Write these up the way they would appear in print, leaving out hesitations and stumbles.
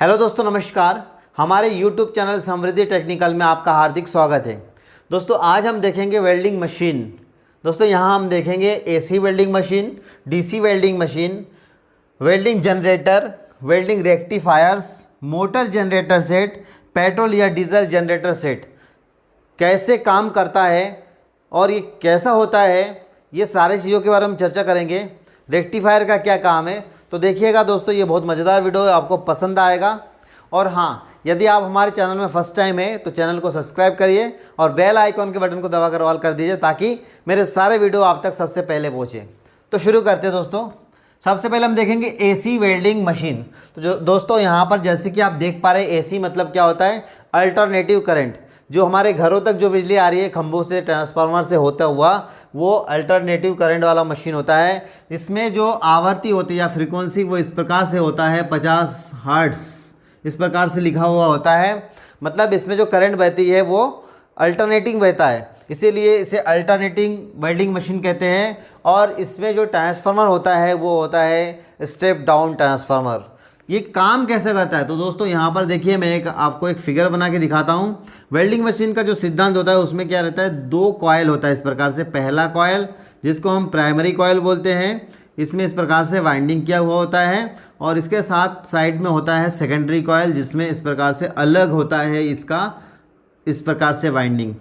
Hello दोस्तों, नमस्कार। हमारे YouTube चैनल समृद्धि टेक्निकल में आपका हार्दिक स्वागत है। दोस्तों, आज हम देखेंगे वेल्डिंग मशीन। दोस्तों, यहाँ हम देखेंगे AC welding machine, DC welding machine, welding generator, welding rectifiers, motor generator set, petrol या डीजल जनरेटर सेट कैसे काम करता है और ये कैसा होता है, ये सारी चीज़ों के बारे में चर्चा करेंगे। रेक्टिफायर का क्या काम है, तो देखिएगा दोस्तों, ये बहुत मज़ेदार वीडियो है, आपको पसंद आएगा। और हाँ, यदि आप हमारे चैनल में फर्स्ट टाइम है तो चैनल को सब्सक्राइब करिए और बेल आइकॉन के बटन को दबाकर ऑल कर दीजिए ताकि मेरे सारे वीडियो आप तक सबसे पहले पहुँचे। तो शुरू करते हैं दोस्तों। सबसे पहले हम देखेंगे AC वेल्डिंग मशीन। तो जो दोस्तों यहाँ पर जैसे कि आप देख पा रहे हैं, AC मतलब क्या होता है, अल्टरनेटिव करंट। जो हमारे घरों तक जो बिजली आ रही है खंभों से, ट्रांसफार्मर से होता हुआ, वो अल्टरनेटिव करंट वाला मशीन होता है। इसमें जो आवृत्ति होती है या फ्रीक्वेंसी वो इस प्रकार से होता है, 50 हर्ट्ज इस प्रकार से लिखा हुआ होता है। मतलब इसमें जो करंट बहती है वो अल्टरनेटिंग बहता है, इसीलिए इसे अल्टरनेटिंग वेल्डिंग मशीन कहते हैं। और इसमें जो ट्रांसफार्मर होता है वो होता है स्टेप डाउन ट्रांसफार्मर। ये काम कैसे करता है, तो दोस्तों यहाँ पर देखिए, मैं आपको एक फिगर बना के दिखाता हूँ। वेल्डिंग मशीन का जो सिद्धांत होता है उसमें क्या रहता है, 2 कॉयल होता है इस प्रकार से। पहला कॉयल जिसको हम प्राइमरी कॉयल बोलते हैं, इसमें इस प्रकार से वाइंडिंग किया हुआ होता है। और इसके साथ साइड में होता है सेकेंडरी कॉयल, जिसमें इस प्रकार से अलग होता है इसका इस प्रकार से वाइंडिंग।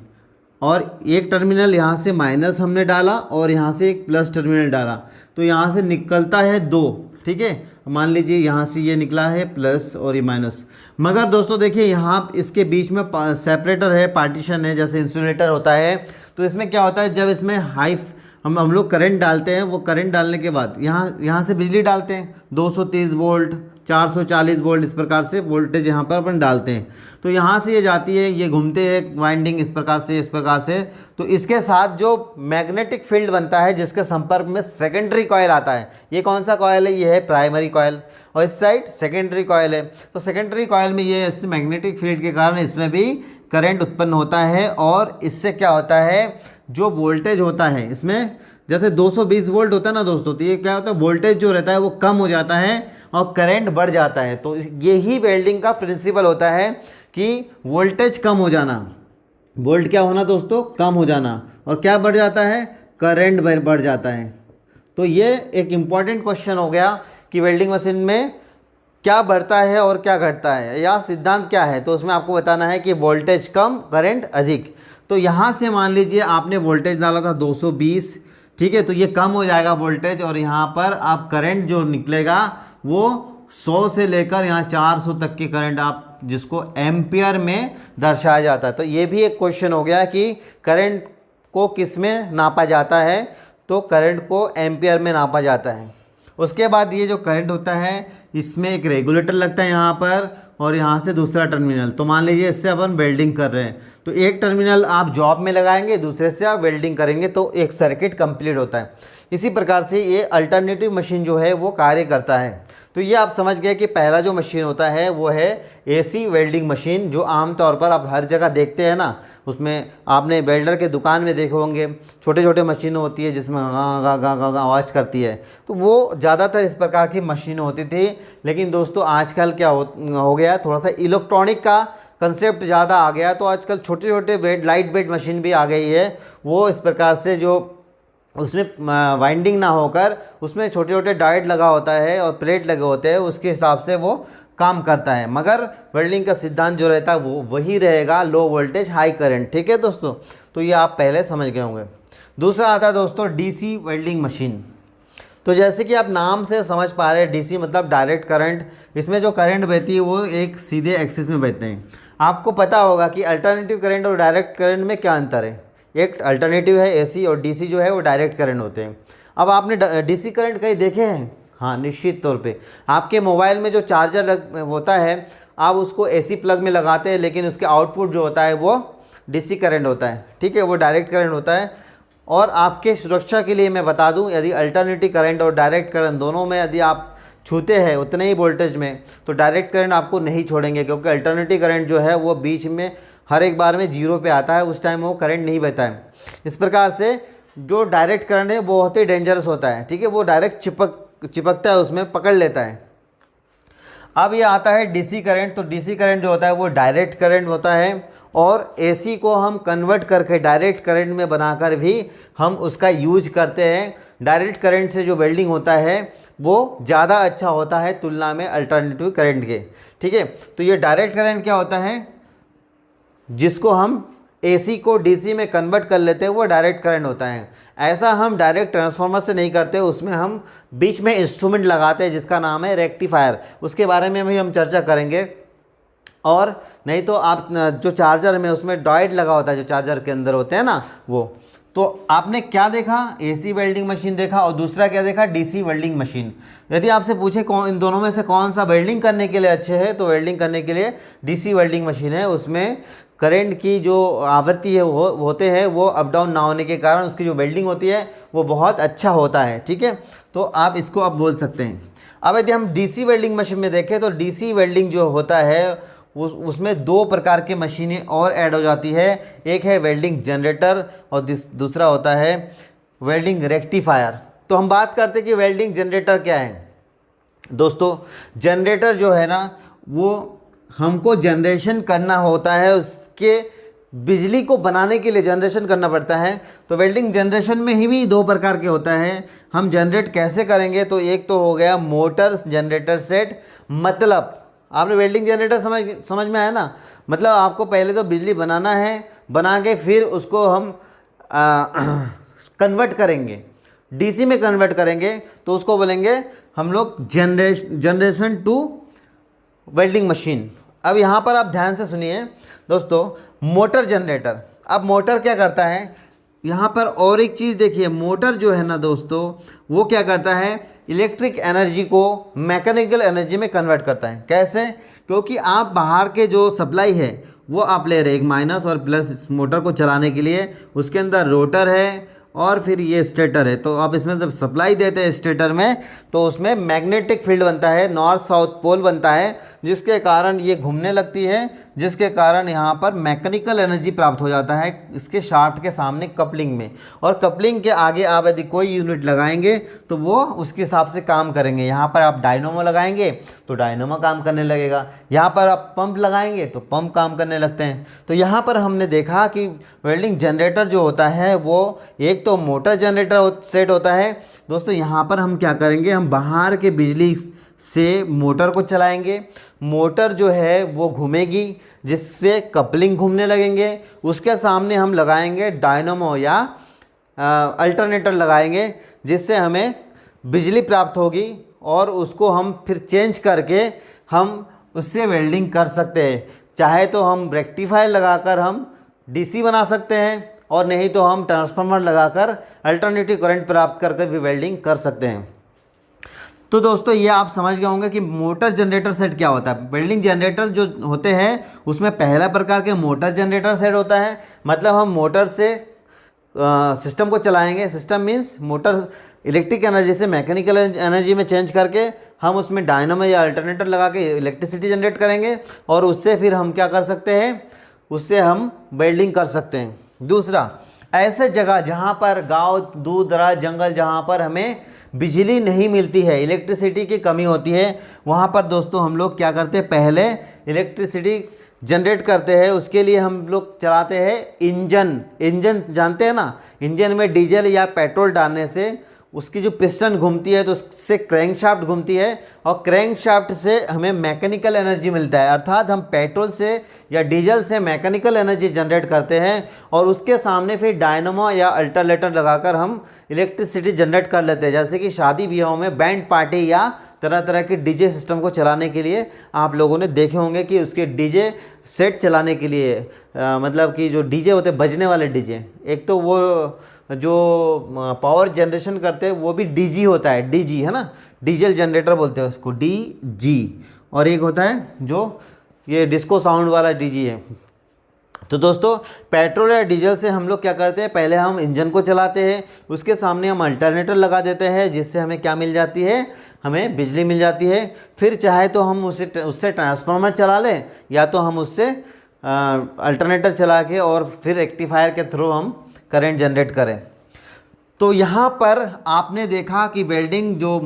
और एक टर्मिनल यहाँ से माइनस हमने डाला और यहाँ से एक प्लस टर्मिनल डाला, तो यहाँ से निकलता है 2। ठीक है, मान लीजिए यहाँ से ये निकला है प्लस और ये माइनस। मगर दोस्तों देखिए, यहाँ इसके बीच में सेपरेटर है, पार्टीशन है, जैसे इंसुलेटर होता है। तो इसमें क्या होता है, जब इसमें हाई हम लोग करंट डालते हैं, वो करंट डालने के बाद यहाँ से बिजली डालते हैं, 230 वोल्ट, 440 वोल्ट इस प्रकार से वोल्टेज यहाँ पर अपन डालते हैं। तो यहाँ से ये जाती है, ये घूमते हैं वाइंडिंग इस प्रकार से। तो इसके साथ जो मैग्नेटिक फील्ड बनता है, जिसके संपर्क में सेकेंडरी कॉयल आता है। ये कौन सा कॉयल है, ये है प्राइमरी कॉयल, और इस साइड सेकेंडरी कॉयल है। तो सेकेंडरी कॉयल में ये इस मैग्नेटिक फील्ड के कारण इसमें भी करंट उत्पन्न होता है। और इससे क्या होता है, जो वोल्टेज होता है इसमें, जैसे 220 वोल्ट होता है ना दोस्तों, तो ये क्या होता है, वोल्टेज जो रहता है वो कम हो जाता है और करंट बढ़ जाता है। तो यही वेल्डिंग का प्रिंसिपल होता है कि वोल्टेज कम हो जाना, वोल्ट क्या होना दोस्तों, कम हो जाना, और क्या बढ़ जाता है, करंट बढ़ जाता है। तो ये एक इम्पॉर्टेंट क्वेश्चन हो गया कि वेल्डिंग मशीन में क्या बढ़ता है और क्या घटता है, या सिद्धांत क्या है। तो उसमें आपको बताना है कि वोल्टेज कम, करंट अधिक। तो यहाँ से मान लीजिए आपने वोल्टेज डाला था 220, ठीक है, तो ये कम हो जाएगा वोल्टेज, और यहाँ पर आप करंट जो निकलेगा वो 100 से लेकर यहाँ 400 तक के करंट, आप जिसको एम्पियर में दर्शाया जाता है। तो ये भी एक क्वेश्चन हो गया कि करंट को किस में नापा जाता है, तो करंट को एम्पियर में नापा जाता है। उसके बाद ये जो करंट होता है, इसमें एक रेगुलेटर लगता है यहाँ पर, और यहाँ से दूसरा टर्मिनल। तो मान लीजिए इससे अपन वेल्डिंग कर रहे हैं, तो एक टर्मिनल आप जॉब में लगाएंगे, दूसरे से आप वेल्डिंग करेंगे, तो एक सर्किट कंप्लीट होता है। इसी प्रकार से ये अल्टरनेटिव मशीन जो है वो कार्य करता है। तो ये आप समझ गए कि पहला जो मशीन होता है वो है AC वेल्डिंग मशीन, जो आमतौर पर आप हर जगह देखते हैं ना। उसमें आपने वेल्डर के दुकान में देखे होंगे, छोटे छोटे मशीनें होती है जिसमें गा गा गा गा आवाज़ करती है। तो वो ज़्यादातर इस प्रकार की मशीनें होती थी। लेकिन दोस्तों आजकल क्या हो गया, थोड़ा सा इलेक्ट्रॉनिक का कंसेप्ट ज़्यादा आ गया। तो आजकल छोटे छोटे लाइट वेट मशीन भी आ गई है। वो इस प्रकार से जो उसमें वाइंडिंग ना होकर उसमें छोटे छोटे डायोड लगा होता है और प्लेट लगे होते हैं, उसके हिसाब से वो काम करता है। मगर वेल्डिंग का सिद्धांत जो रहता है वो वही रहेगा, लो वोल्टेज हाई करंट। ठीक है दोस्तों, तो ये आप पहले समझ गए होंगे। दूसरा आता है दोस्तों DC वेल्डिंग मशीन। तो जैसे कि आप नाम से समझ पा रहे हैं, DC मतलब डायरेक्ट करंट। इसमें जो करंट बहती है वो एक सीधे एक्सिस में बहते हैं। आपको पता होगा कि अल्टरनेटिव करंट और डायरेक्ट करंट में क्या अंतर है। एक अल्टरनेटिव है AC, और DC जो है वो डायरेक्ट करंट होते हैं। अब आपने DC करंट कहीं देखे हैं? हाँ, निश्चित तौर पे आपके मोबाइल में जो चार्जर होता है, आप उसको AC प्लग में लगाते हैं, लेकिन उसके आउटपुट जो होता है वो DC करंट होता है। ठीक है, वो डायरेक्ट करंट होता है। और आपके सुरक्षा के लिए मैं बता दूं, यदि अल्टरनेटिव करंट और डायरेक्ट करंट दोनों में यदि आप छूते हैं उतने ही वोल्टेज में, तो डायरेक्ट करंट आपको नहीं छोड़ेंगे, क्योंकि अल्टरनेटिव करंट जो है वो बीच में हर एक बार में 0 पे आता है, उस टाइम वो करंट नहीं बहता है। इस प्रकार से जो डायरेक्ट करंट है वो बहुत ही डेंजरस होता है। ठीक है, वो डायरेक्ट चिपकता है, उसमें पकड़ लेता है। अब ये आता है डीसी करंट। तो डीसी करंट जो होता है वो डायरेक्ट करंट होता है, और एसी को हम कन्वर्ट करके डायरेक्ट करंट में बनाकर भी हम उसका यूज करते हैं। डायरेक्ट करंट से जो वेल्डिंग होता है वो ज़्यादा अच्छा होता है तुलना में अल्टरनेटिव करंट के। ठीक है, तो ये डायरेक्ट करंट क्या होता है, जिसको हम एसी को डीसी में कन्वर्ट कर लेते हैं, वो डायरेक्ट करंट होता है। ऐसा हम डायरेक्ट ट्रांसफार्मर से नहीं करते, उसमें हम बीच में इंस्ट्रूमेंट लगाते हैं जिसका नाम है रेक्टिफायर। उसके बारे में भी हम चर्चा करेंगे। और नहीं तो आप जो चार्जर में उसमें डॉयड लगा होता है, जो चार्जर के अंदर होते हैं ना, वो तो आपने क्या देखा, एसी वेल्डिंग मशीन देखा, और दूसरा क्या देखा, डीसी वेल्डिंग मशीन। यदि आपसे पूछे कौन इन दोनों में से कौन सा वेल्डिंग करने के लिए अच्छे है, तो वेल्डिंग करने के लिए डीसी वेल्डिंग मशीन है। उसमें करंट की जो आवृत्ति है वो होते हैं वो अप डाउन ना होने के कारण उसकी जो वेल्डिंग होती है वो बहुत अच्छा होता है। ठीक है, तो आप इसको आप बोल सकते हैं। अब यदि हम डीसी वेल्डिंग मशीन में देखें तो डीसी वेल्डिंग जो होता है उसमें दो प्रकार की मशीनें और ऐड हो जाती है। एक है वेल्डिंग जनरेटर और दूसरा होता है वेल्डिंग रेक्टिफायर। तो हम बात करते हैं कि वेल्डिंग जनरेटर क्या है। दोस्तों, जनरेटर जो है ना वो हमको जनरेशन करना होता है, उसके बिजली को बनाने के लिए जनरेशन करना पड़ता है। तो वेल्डिंग जनरेशन में ही भी दो प्रकार के होता है। हम जनरेट कैसे करेंगे, तो एक तो हो गया मोटर जनरेटर सेट। मतलब आपने वेल्डिंग जनरेटर समझ में आया ना, मतलब आपको पहले तो बिजली बनाना है, बना के फिर उसको हम कन्वर्ट करेंगे, डीसी में कन्वर्ट करेंगे, तो उसको बोलेंगे हम लोग जनरेशन टू वेल्डिंग मशीन। अब यहाँ पर आप ध्यान से सुनिए दोस्तों, मोटर जनरेटर। अब मोटर क्या करता है, यहाँ पर और एक चीज़ देखिए, मोटर जो है ना दोस्तों वो क्या करता है, इलेक्ट्रिक एनर्जी को मैकेनिकल एनर्जी में कन्वर्ट करता है। कैसे, क्योंकि आप बाहर के जो सप्लाई है वो आप ले रहे हैं, एक माइनस और प्लस इस मोटर को चलाने के लिए। उसके अंदर रोटर है और फिर ये स्टेटर है। तो आप इसमें जब सप्लाई देते हैं स्टेटर में, तो उसमें मैग्नेटिक फील्ड बनता है, नॉर्थ साउथ पोल बनता है, जिसके कारण ये घूमने लगती है, जिसके कारण यहाँ पर मैकेनिकल एनर्जी प्राप्त हो जाता है इसके शाफ्ट के सामने कपलिंग में। और कपलिंग के आगे आप यदि कोई यूनिट लगाएंगे तो वो उसके हिसाब से काम करेंगे। यहाँ पर आप डायनोमो लगाएंगे तो डायनोमो काम करने लगेगा, यहाँ पर आप पंप लगाएंगे तो पंप काम करने लगते हैं। तो यहाँ पर हमने देखा कि वेल्डिंग जनरेटर जो होता है वो एक तो मोटर जनरेटर सेट होता है। दोस्तों, यहाँ पर हम क्या करेंगे, हम बाहर के बिजली से मोटर को चलाएंगे। मोटर जो है वो घूमेगी, जिससे कपलिंग घूमने लगेंगे। उसके सामने हम लगाएंगे डायनोमो या अल्टरनेटर लगाएंगे, जिससे हमें बिजली प्राप्त होगी और उसको हम फिर चेंज करके हम उससे वेल्डिंग कर सकते हैं। चाहे तो हम रेक्टिफायर लगाकर हम डीसी बना सकते हैं, और नहीं तो हम ट्रांसफार्मर लगाकर अल्टरनेटिव करंट प्राप्त करके भी वेल्डिंग कर सकते हैं। तो दोस्तों, ये आप समझ गए होंगे कि मोटर जनरेटर सेट क्या होता है। वेल्डिंग जनरेटर जो होते हैं उसमें पहला प्रकार के मोटर जनरेटर सेट होता है। मतलब हम मोटर से सिस्टम को चलाएंगे। System means motor electric energy से मैकेनिकल एनर्जी में चेंज करके हम उसमें डायनामो या अल्टरनेटर लगा के इलेक्ट्रिसिटी जनरेट करेंगे, और उससे फिर हम क्या कर सकते हैं, उससे हम वेल्डिंग कर सकते हैं। दूसरा, ऐसे जगह जहाँ पर गांव दूर दराज जंगल, जहाँ पर हमें बिजली नहीं मिलती है, इलेक्ट्रिसिटी की कमी होती है, वहाँ पर दोस्तों हम लोग क्या करते हैं, पहले इलेक्ट्रिसिटी जनरेट करते हैं। उसके लिए हम लोग चलाते हैं इंजन जानते हैं ना, इंजन में डीजल या पेट्रोल डालने से उसकी जो पिस्टन घूमती है तो उससे क्रैंकशाफ्ट घूमती है, और क्रैंकशाफ्ट से हमें मैकेनिकल एनर्जी मिलता है। अर्थात हम पेट्रोल से या डीजल से मैकेनिकल एनर्जी जनरेट करते हैं, और उसके सामने फिर डायनामो या अल्टरनेटर लगाकर हम इलेक्ट्रिसिटी जनरेट कर लेते हैं। जैसे कि शादी ब्याहों में बैंड पार्टी या तरह तरह के डीजे सिस्टम को चलाने के लिए आप लोगों ने देखे होंगे कि उसके डीजे सेट चलाने के लिए मतलब कि जो डीजे होते हैं, बजने वाले डीजे, एक तो वो जो पावर जनरेशन करते हैं वो भी डीजी होता है, डीजी है ना, डीजल जनरेटर बोलते हैं उसको, डीजी। और एक होता है जो ये डिस्को साउंड वाला डीजी है। तो दोस्तों, पेट्रोल या डीजल से हम लोग क्या करते हैं, पहले हम इंजन को चलाते हैं, उसके सामने हम अल्टरनेटर लगा देते हैं, जिससे हमें क्या मिल जाती है, हमें बिजली मिल जाती है। फिर चाहे तो हम उससे ट्रांसफार्मर चला लें, या तो हम उससे अल्टरनेटर चला के और फिर रेक्टिफायर के थ्रू हम करंट जनरेट करें। तो यहाँ पर आपने देखा कि वेल्डिंग जो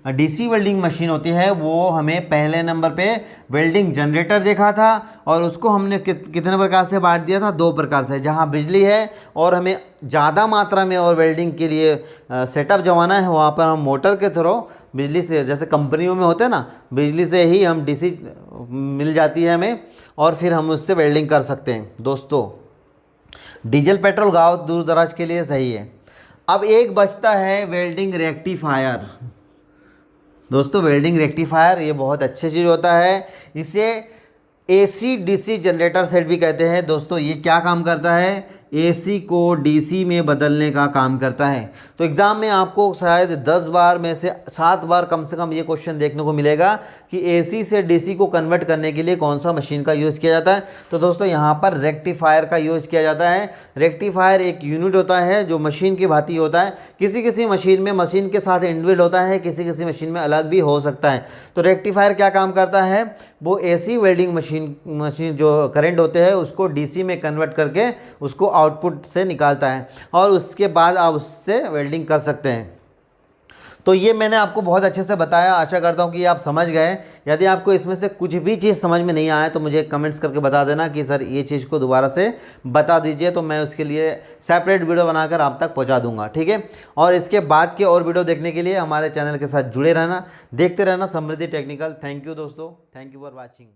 डीसी वेल्डिंग मशीन होती है वो हमें पहले नंबर पे वेल्डिंग जनरेटर देखा था और उसको हमने कितने प्रकार से बांट दिया था, 2 प्रकार से। जहाँ बिजली है और हमें ज़्यादा मात्रा में और वेल्डिंग के लिए सेटअप जमाना है, वहाँ पर हम मोटर के थ्रू बिजली से, जैसे कंपनियों में होते हैं ना, बिजली से ही हम डीसी मिल जाती है हमें और फिर हम उससे वेल्डिंग कर सकते हैं। दोस्तों डीजल पेट्रोल गाँव दूर दराज के लिए सही है। अब एक बचता है वेल्डिंग रेक्टिफायर। दोस्तों वेल्डिंग रेक्टिफायर ये बहुत अच्छी चीज़ होता है, इसे एसी डीसी जनरेटर सेट भी कहते हैं। दोस्तों ये क्या काम करता है, एसी को डीसी में बदलने का काम करता है। तो एग्ज़ाम में आपको शायद 10 बार में से 7 बार कम से कम ये क्वेश्चन देखने को मिलेगा कि एसी से डीसी को कन्वर्ट करने के लिए कौन सा मशीन का यूज़ किया जाता है। तो दोस्तों यहाँ पर रेक्टिफायर का यूज़ किया जाता है। रेक्टिफायर एक यूनिट होता है जो मशीन की भांति होता है। किसी किसी मशीन में मशीन के साथ इनबिल्ट होता है, किसी किसी मशीन में अलग भी हो सकता है। तो रेक्टिफायर क्या काम करता है, वो एसी वेल्डिंग मशीन जो करंट होते हैं उसको डीसी में कन्वर्ट करके उसको आउटपुट से निकालता है और उसके बाद आप उससे वेल्डिंग कर सकते हैं। तो ये मैंने आपको बहुत अच्छे से बताया, आशा करता हूँ कि आप समझ गए। यदि आपको इसमें से कुछ भी चीज़ समझ में नहीं आया तो मुझे कमेंट्स करके बता देना कि सर ये चीज़ को दोबारा से बता दीजिए, तो मैं उसके लिए सेपरेट वीडियो बनाकर आप तक पहुँचा दूँगा, ठीक है। और इसके बाद के और वीडियो देखने के लिए हमारे चैनल के साथ जुड़े रहना, देखते रहना समृद्धि टेक्निकल। थैंक यू दोस्तों, थैंक यू फॉर वॉचिंग।